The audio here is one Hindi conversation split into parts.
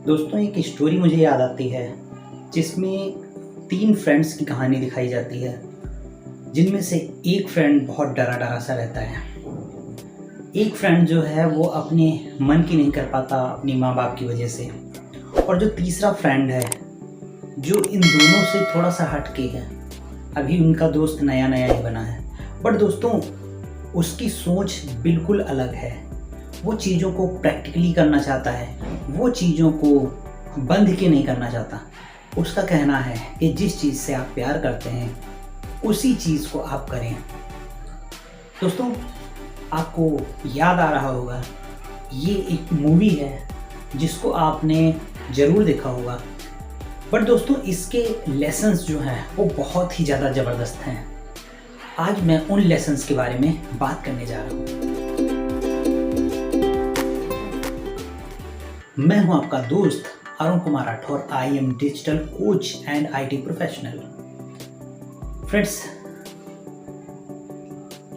दोस्तों एक स्टोरी मुझे याद आती है जिसमें 3 फ्रेंड्स की कहानी दिखाई जाती है, जिनमें से एक फ्रेंड बहुत डरा डरा सा रहता है। एक फ्रेंड जो है वो अपने मन की नहीं कर पाता अपनी माँ बाप की वजह से, और जो तीसरा फ्रेंड है जो इन दोनों से थोड़ा सा हटके है। अभी उनका दोस्त नया नया ही बना है, बट दोस्तों उसकी सोच बिल्कुल अलग है। वो चीज़ों को प्रैक्टिकली करना चाहता है, वो चीज़ों को बंध के नहीं करना चाहता। उसका कहना है कि जिस चीज़ से आप प्यार करते हैं उसी चीज़ को आप करें। दोस्तों आपको याद आ रहा होगा, ये एक मूवी है जिसको आपने ज़रूर देखा होगा, बट दोस्तों इसके लेसन्स जो हैं वो बहुत ही ज़्यादा ज़बरदस्त हैं। आज मैं उन लेसन्स के बारे में बात करने जा रहा हूँ। मैं हूं आपका दोस्त Arun Kumar Rathore. I am digital coach and IT professional. Friends,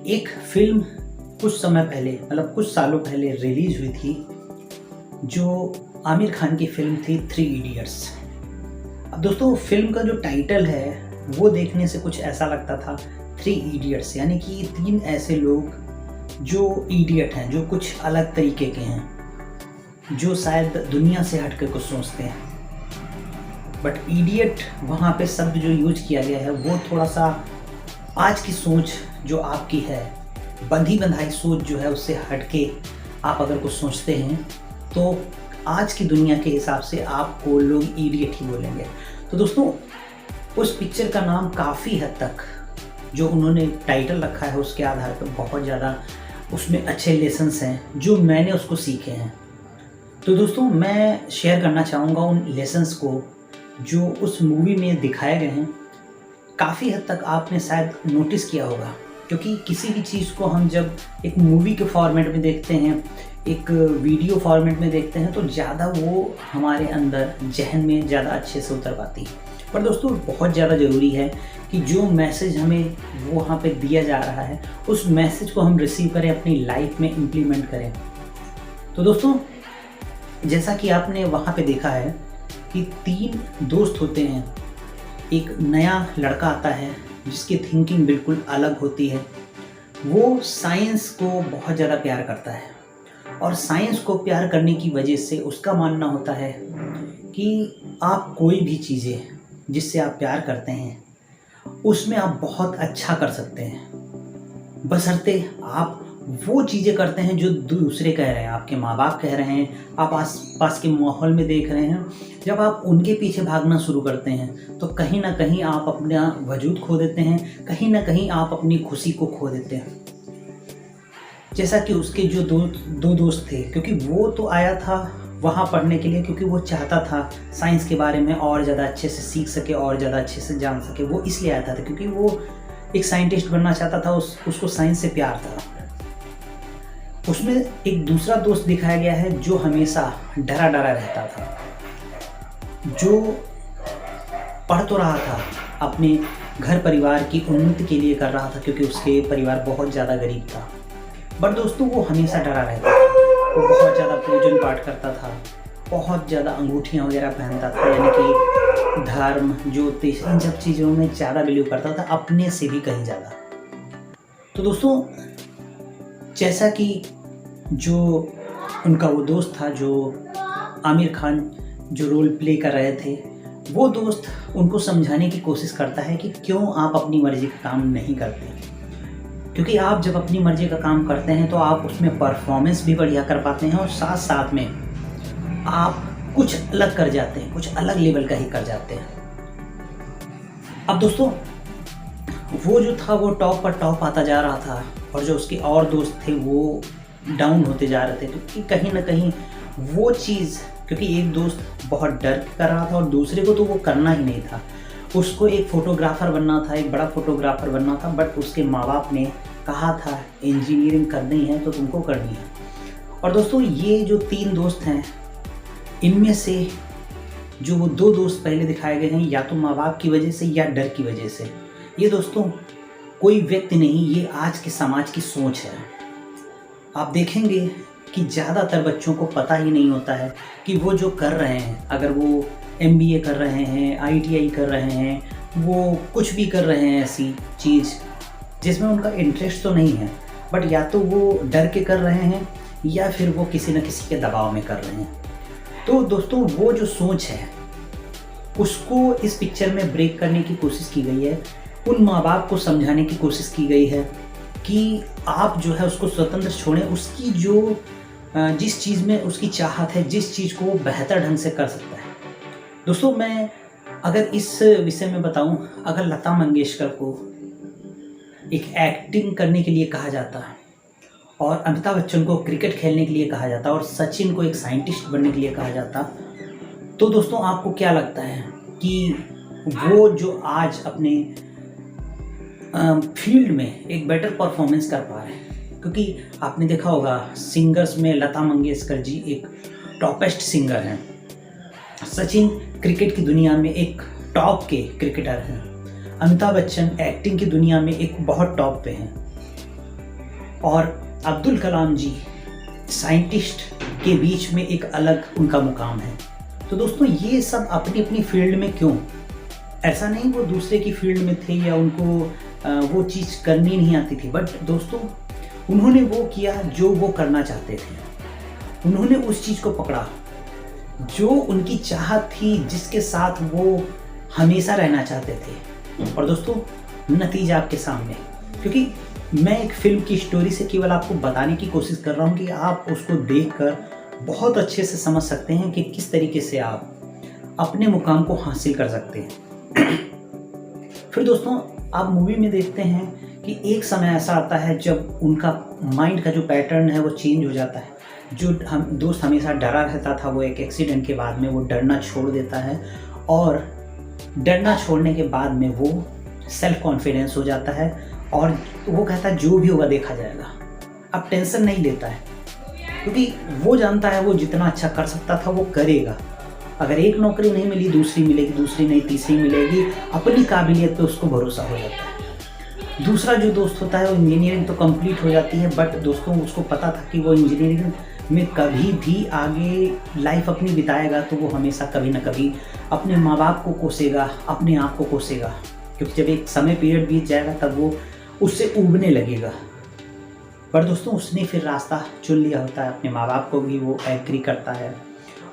एक फिल्म कुछ समय पहले, मतलब कुछ सालों पहले रिलीज हुई थी, जो आमिर खान की फिल्म थी 3 इडियट्स। अब दोस्तों फिल्म का जो टाइटल है वो देखने से कुछ ऐसा लगता था, 3 इडियट्स, यानी कि 3 ऐसे लोग जो इडियट हैं, जो कुछ अलग तरीके के हैं, जो शायद दुनिया से हटकर कुछ सोचते हैं। बट इडियट वहाँ पे शब्द जो यूज किया गया है वो थोड़ा सा आज की सोच जो आपकी है, बंधी बंधाई सोच जो है, उससे हटके आप अगर कुछ सोचते हैं तो आज की दुनिया के हिसाब से आपको लोग इडियट ही बोलेंगे। तो दोस्तों उस पिक्चर का नाम काफ़ी हद तक, जो उन्होंने टाइटल रखा है उसके आधार पर बहुत ज़्यादा उसमें अच्छे लेसन्स हैं जो मैंने उसको सीखे हैं। तो दोस्तों मैं शेयर करना चाहूँगा उन लेसन्स को जो उस मूवी में दिखाए गए हैं। काफ़ी हद तक आपने शायद नोटिस किया होगा, क्योंकि किसी भी चीज़ को हम जब एक मूवी के फॉर्मेट में देखते हैं, एक वीडियो फॉर्मेट में देखते हैं, तो ज़्यादा वो हमारे अंदर जहन में ज़्यादा अच्छे से उतर पाती है। पर दोस्तों बहुत ज़्यादा ज़रूरी है कि जो मैसेज हमें वो वहाँ पे दिया जा रहा है, उस मैसेज को हम रिसीव करें, अपनी लाइफ में इम्प्लीमेंट करें। तो दोस्तों जैसा कि आपने वहाँ पे देखा है कि 3 दोस्त होते हैं। एक नया लड़का आता है जिसकी थिंकिंग बिल्कुल अलग होती है। वो साइंस को बहुत ज़्यादा प्यार करता है, और साइंस को प्यार करने की वजह से उसका मानना होता है कि आप कोई भी चीज़ें जिससे आप प्यार करते हैं उसमें आप बहुत अच्छा कर सकते हैं, बशर्ते आप वो चीज़ें करते हैं जो दूसरे कह रहे हैं, आपके माँ बाप कह रहे हैं, आप आस पास के माहौल में देख रहे हैं। जब आप उनके पीछे भागना शुरू करते हैं तो कहीं ना कहीं आप अपना वजूद खो देते हैं, कहीं ना कहीं आप अपनी खुशी को खो देते हैं। जैसा कि उसके जो दो दोस्त थे, क्योंकि वो तो आया था वहाँ पढ़ने के लिए, क्योंकि वो चाहता था साइंस के बारे में और ज़्यादा अच्छे से सीख सके और ज़्यादा अच्छे से जान सके। वो इसलिए आया था क्योंकि वो एक साइंटिस्ट बनना चाहता था, उसको साइंस से प्यार था। उसमें एक दूसरा दोस्त दिखाया गया है जो हमेशा डरा डरा रहता था, जो पढ़ तो रहा था, अपने घर परिवार की उन्नति के लिए कर रहा था, क्योंकि उसके परिवार बहुत ज़्यादा गरीब था। बट दोस्तों वो हमेशा डरा रहता था। वो बहुत ज़्यादा पूजन पाठ करता था, बहुत ज़्यादा अंगूठियाँ वगैरह पहनता था, यानी कि धर्म, ज्योतिष, इन सब चीज़ों में ज़्यादा बिलीव करता था, अपने से भी कहीं ज़्यादा। तो दोस्तों जैसा कि जो उनका वो दोस्त था, जो आमिर खान जो रोल प्ले कर रहे थे, वो दोस्त उनको समझाने की कोशिश करता है कि क्यों आप अपनी मर्ज़ी का काम नहीं करते, क्योंकि आप जब अपनी मर्ज़ी का काम करते हैं तो आप उसमें परफॉर्मेंस भी बढ़िया कर पाते हैं, और साथ साथ में आप कुछ अलग कर जाते हैं, कुछ अलग लेवल का ही कर जाते हैं। अब दोस्तों वो जो था वो टॉप पर टॉप आता जा रहा था, और जो उसके और दोस्त थे वो डाउन होते जा रहे थे, क्योंकि कहीं ना कहीं वो चीज़, क्योंकि एक दोस्त बहुत डर कर रहा था और दूसरे को तो वो करना ही नहीं था। उसको एक फ़ोटोग्राफ़र बनना था, एक बड़ा फ़ोटोग्राफ़र बनना था, बट उसके माँ बाप ने कहा था इंजीनियरिंग करनी है तो तुमको करनी है। और दोस्तों ये जो 3 दोस्त हैं, इनमें से जो वो 2 दोस्त पहले दिखाए गए हैं, या तो माँ बाप की वजह से या डर की वजह से, ये दोस्तों कोई व्यक्ति नहीं, ये आज के समाज की सोच है। आप देखेंगे कि ज़्यादातर बच्चों को पता ही नहीं होता है कि वो जो कर रहे हैं, अगर वो MBA कर रहे हैं, ITI कर रहे हैं, वो कुछ भी कर रहे हैं ऐसी चीज़ जिसमें उनका इंटरेस्ट तो नहीं है, बट या तो वो डर के कर रहे हैं या फिर वो किसी न किसी के दबाव में कर रहे हैं। तो दोस्तों वो जो सोच है उसको इस पिक्चर में ब्रेक करने की कोशिश की गई है। उन माँ बाप को समझाने की कोशिश की गई है कि आप जो है उसको स्वतंत्र छोड़ें, उसकी जो जिस चीज़ में उसकी चाहत है, जिस चीज़ को वो बेहतर ढंग से कर सकता है। दोस्तों मैं अगर इस विषय में बताऊं, अगर लता मंगेशकर को एक एक्टिंग करने के लिए कहा जाता है और अमिताभ बच्चन को क्रिकेट खेलने के लिए कहा जाता और सचिन को एक साइंटिस्ट बनने के लिए कहा जाता, तो दोस्तों आपको क्या लगता है कि वो जो आज अपने फील्ड में एक बेटर परफॉर्मेंस कर पा रहे हैं? क्योंकि आपने देखा होगा सिंगर्स में लता मंगेशकर जी एक टॉपेस्ट सिंगर हैं, सचिन क्रिकेट की दुनिया में एक टॉप के क्रिकेटर हैं, अमिताभ बच्चन एक्टिंग की दुनिया में एक बहुत टॉप पे हैं, और अब्दुल कलाम जी साइंटिस्ट के बीच में एक अलग उनका मुकाम है। तो दोस्तों ये सब अपनी अपनी फील्ड में क्यों? ऐसा नहीं वो दूसरे की फील्ड में थे या उनको वो चीज़ करनी नहीं आती थी, बट दोस्तों उन्होंने वो किया जो वो करना चाहते थे। उन्होंने उस चीज़ को पकड़ा जो उनकी चाहत थी, जिसके साथ वो हमेशा रहना चाहते थे। और दोस्तों नतीजा आपके सामने, क्योंकि मैं एक फिल्म की स्टोरी से केवल आपको बताने की कोशिश कर रहा हूँ कि आप उसको देखकर बहुत अच्छे से समझ सकते हैं कि किस तरीके से आप अपने मुकाम को हासिल कर सकते हैं। फिर दोस्तों आप मूवी में देखते हैं कि एक समय ऐसा आता है जब उनका माइंड का जो पैटर्न है वो चेंज हो जाता है। जो हम दोस्त हमेशा डरा रहता था वो एक एक्सीडेंट के बाद में वो डरना छोड़ देता है, और डरना छोड़ने के बाद में वो सेल्फ कॉन्फिडेंस हो जाता है और वो कहता है जो भी होगा देखा जाएगा। अब टेंशन नहीं लेता है क्योंकि वो जानता है वो जितना अच्छा कर सकता था वो करेगा। अगर एक नौकरी नहीं मिली दूसरी मिलेगी, दूसरी नहीं तीसरी मिलेगी, अपनी काबिलियत पे उसको भरोसा हो जाता है। दूसरा जो दोस्त होता है वो इंजीनियरिंग तो कंप्लीट हो जाती है, बट दोस्तों उसको पता था कि वो इंजीनियरिंग में कभी भी आगे लाइफ अपनी बिताएगा तो वो हमेशा कभी ना कभी अपने माँ बाप को कोसेगा, अपने आप को कोसेगा, क्योंकि जब एक समय पीरियड बीत जाएगा तब वो उससे उबने लगेगा। पर दोस्तों उसने फिर रास्ता चुन लिया होता है, अपने माँ बाप को भी वो एग्री करता है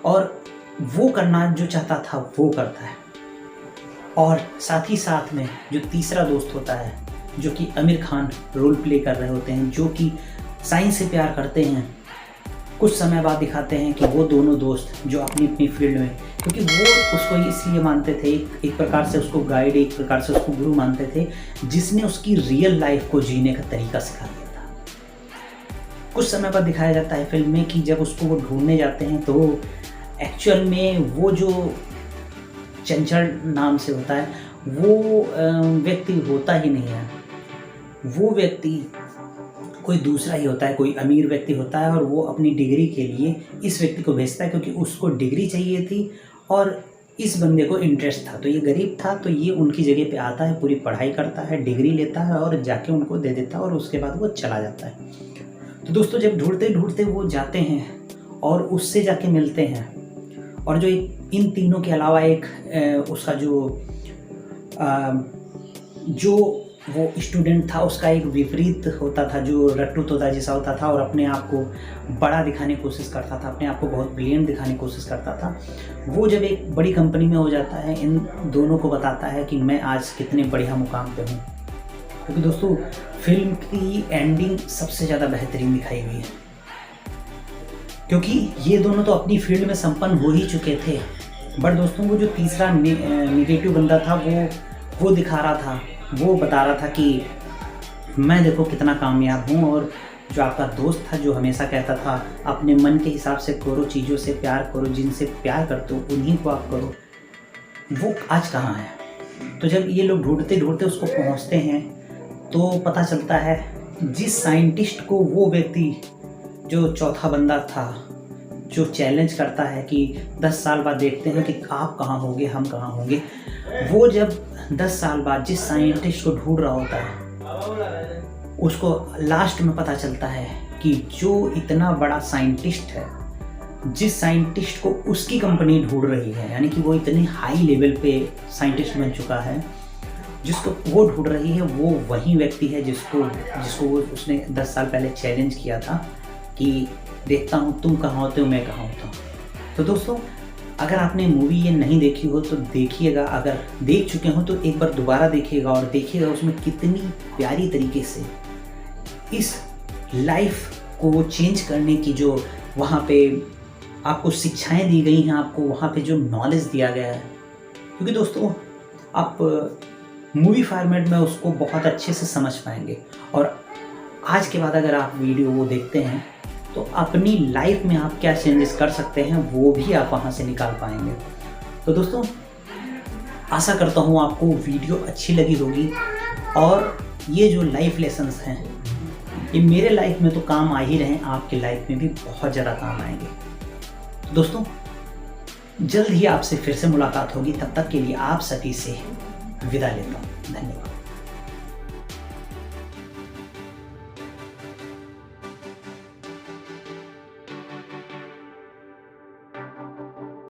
और वो करना जो चाहता था वो करता है। और साथ ही साथ में जो तीसरा दोस्त होता है जो कि आमिर खान रोल प्ले कर रहे होते हैं, जो कि साइंस से प्यार करते हैं, कुछ समय बाद दिखाते हैं कि वो दोनों दोस्त जो अपनी अपनी फील्ड में, क्योंकि वो उसको इसलिए मानते थे, एक प्रकार से उसको गाइड, एक प्रकार से उसको गुरु मानते थे, जिसने उसकी रियल लाइफ को जीने का तरीका सिखा दिया था। कुछ समय बाद दिखाया जाता है फिल्म में कि जब उसको वो ढूंढने जाते हैं तो एक्चुअल में वो जो चंचल नाम से होता है वो व्यक्ति होता ही नहीं है। वो व्यक्ति कोई दूसरा ही होता है, कोई अमीर व्यक्ति होता है, और वो अपनी डिग्री के लिए इस व्यक्ति को भेजता है क्योंकि उसको डिग्री चाहिए थी और इस बंदे को इंटरेस्ट था। तो ये गरीब था तो ये उनकी जगह पे आता है, पूरी पढ़ाई करता है, डिग्री लेता है और जाके उनको दे देता है और उसके बाद वो चला जाता है। तो दोस्तों जब ढूंढते ढूंढते वो जाते हैं और उससे जाके मिलते हैं, और जो इन तीनों के अलावा एक उसका जो वो स्टूडेंट था उसका एक विपरीत होता था, जो रट्टू तोता जैसा होता था और अपने आप को बड़ा दिखाने की कोशिश करता था, अपने आप को बहुत ब्रिलियंट दिखाने की कोशिश करता था। वो जब एक बड़ी कंपनी में हो जाता है, इन दोनों को बताता है कि मैं आज कितने बढ़िया मुकाम पे हूँ। क्योंकि दोस्तों फिल्म की एंडिंग सबसे ज़्यादा बेहतरीन दिखाई गई है, क्योंकि ये दोनों तो अपनी फील्ड में संपन्न हो ही चुके थे, बट दोस्तों वो जो तीसरा निगेटिव बंदा था वो दिखा रहा था, वो बता रहा था कि मैं देखो कितना कामयाब हूँ, और जो आपका दोस्त था जो हमेशा कहता था अपने मन के हिसाब से करो, चीज़ों से प्यार करो, जिनसे प्यार करते हो उन्हीं को आप करो, वो आज कहाँ है। तो जब ये लोग ढूंढते ढूंढते उसको पहुँचते हैं तो पता चलता है जिस साइंटिस्ट को वो व्यक्ति जो चौथा बंदा था जो चैलेंज करता है कि 10 साल बाद देखते हैं कि आप कहाँ होंगे, हम कहाँ होंगे, वो जब 10 साल बाद जिस साइंटिस्ट को ढूंढ रहा होता है उसको लास्ट में पता चलता है कि जो इतना बड़ा साइंटिस्ट है, जिस साइंटिस्ट को उसकी कंपनी ढूंढ रही है, यानी कि वो इतने हाई लेवल पे साइंटिस्ट बन चुका है, जिसको वो ढूंढ रही है, वो वही व्यक्ति है जिसको उसने 10 साल पहले चैलेंज किया था कि देखता हूँ तुम कहाँ होते हो, मैं कहाँ होता हूँ। तो दोस्तों, अगर आपने मूवी ये नहीं देखी हो तो देखिएगा, अगर देख चुके हो तो एक बार दोबारा देखिएगा और देखिएगा उसमें कितनी प्यारी तरीके से इस लाइफ को चेंज करने की जो वहाँ पे आपको शिक्षाएं दी गई हैं, आपको वहाँ पे जो नॉलेज दिया गया है। क्योंकि दोस्तों, आप मूवी फॉर्मेट में उसको बहुत अच्छे से समझ पाएंगे और आज के बाद अगर आप वीडियो वो देखते हैं तो अपनी लाइफ में आप क्या चेंजेस कर सकते हैं वो भी आप वहाँ से निकाल पाएंगे। तो दोस्तों, आशा करता हूँ आपको वीडियो अच्छी लगी होगी और ये जो लाइफ लेसन्स हैं ये मेरे लाइफ में तो काम आ ही रहे हैं, आपके लाइफ में भी बहुत ज़्यादा काम आएंगे। तो दोस्तों, जल्द ही आपसे फिर से मुलाकात होगी, तब तक के लिए आप सभी से विदा लेता हूँ। धन्यवाद।